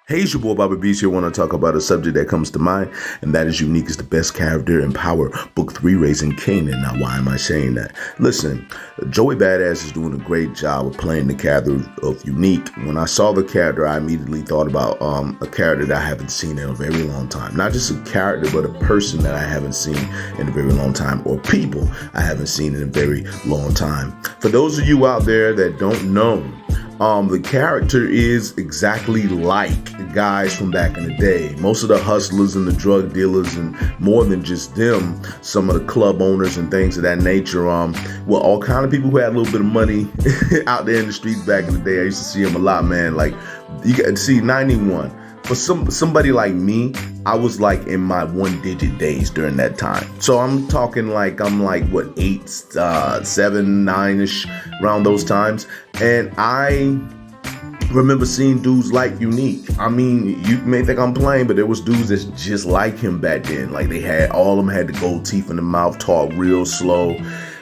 Hey, it's your boy Bobby Beast here. I want to talk about a subject that comes to mind, and that is Unique is the best character in Power Book 3, Raising Kanan. Now, why am I saying that? Listen, Joey Badass is doing a great job of playing the character of Unique. When I saw the character, I immediately thought about a character that I haven't seen in a very long time. Not just a character, but a person that I haven't seen in a very long time, or people I haven't seen in a very long time. For those of you out there that don't know, the character is exactly like the guys from back in the day. Most of the hustlers and the drug dealers, and more than just them, some of the club owners and things of that nature. Well, all kind of people who had a little bit of money out there in the streets back in the day. I used to see them a lot, man. Like you got to see 91. For somebody like me, I was like in my 1-digit days during that time. So I'm talking like what, 8, 7, 9ish, around those times. And I remember seeing dudes like Unique. I mean, you may think I'm playing, but there was dudes that's just like him back then. Like all of them had the gold teeth in the mouth, talk real slow,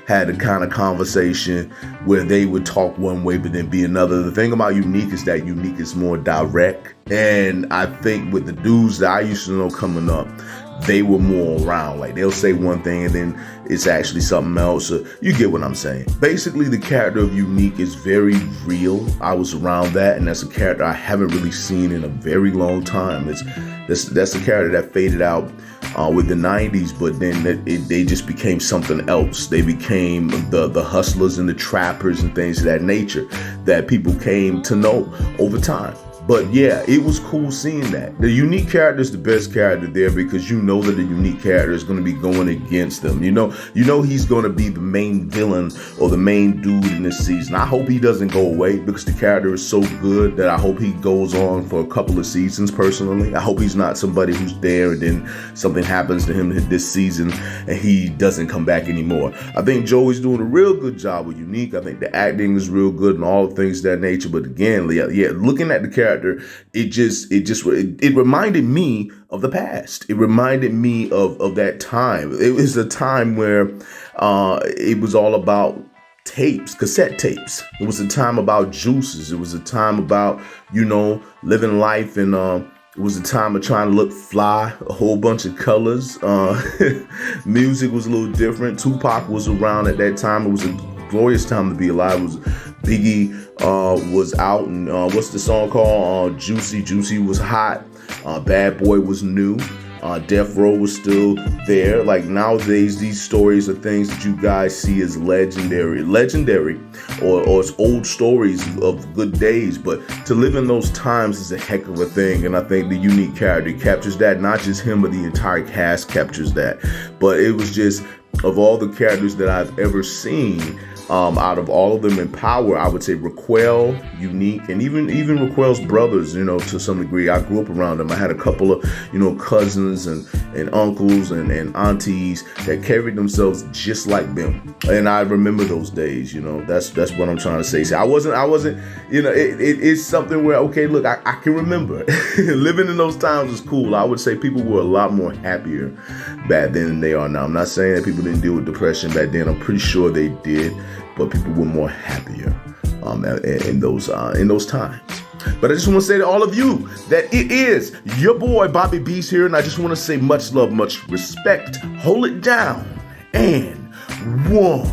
had the kind of conversation where they would talk one way but then be another. The thing about Unique is that Unique is more direct. And I think with the dudes that I used to know coming up, they were more around. Like they'll say one thing and then it's actually something else. So you get what I'm saying. Basically, the character of Unique is very real. I was around that, and that's a character I haven't really seen in a very long time. That's a character that faded out with the 90s, but then they just became something else. They became the hustlers and the trappers and things of that nature that people came to know over time. But yeah, it was cool seeing that. The Unique character is the best character there because you know that the Unique character is going to be going against them. You know he's going to be the main villain or the main dude in this season. I hope he doesn't go away because the character is so good that I hope he goes on for a couple of seasons personally. I hope he's not somebody who's there and then something happens to him this season and he doesn't come back anymore. I think Joey's doing a real good job with Unique. I think the acting is real good and all the things of that nature. But again, yeah, looking at the character, it reminded me of the past. It reminded me of that time. It was a time where it was all about tapes, cassette tapes. It was a time about juices. It was a time about, living life, and it was a time of trying to look fly, a whole bunch of colors. Music was a little different. Tupac was around at that time. It was a glorious time to be alive. It was Biggie was out, and what's the song called? Juicy. Juicy was hot. Bad Boy was new. Death Row was still there. Like nowadays, these stories are things that you guys see as legendary, or as old stories of good days. But to live in those times is a heck of a thing, and I think the Unique character captures that. Not just him, but the entire cast captures that. But it was just, of all the characters that I've ever seen, out of all of them in Power, I would say Raquel, Unique, and even Raquel's brothers, to some degree. I grew up around them. I had a couple of, cousins and uncles and aunties that carried themselves just like them. And I remember those days, that's what I'm trying to say. So I wasn't, it's something where, okay, look, I can remember living in those times was cool. I would say people were a lot more happier back then than they are now. I'm not saying that people didn't deal with depression back then. I'm pretty sure they did. But people were more happier in those times. But I just want to say to all of you that it is your boy Bobby Beast here, and I just want to say much love, much respect. Hold it down, and one.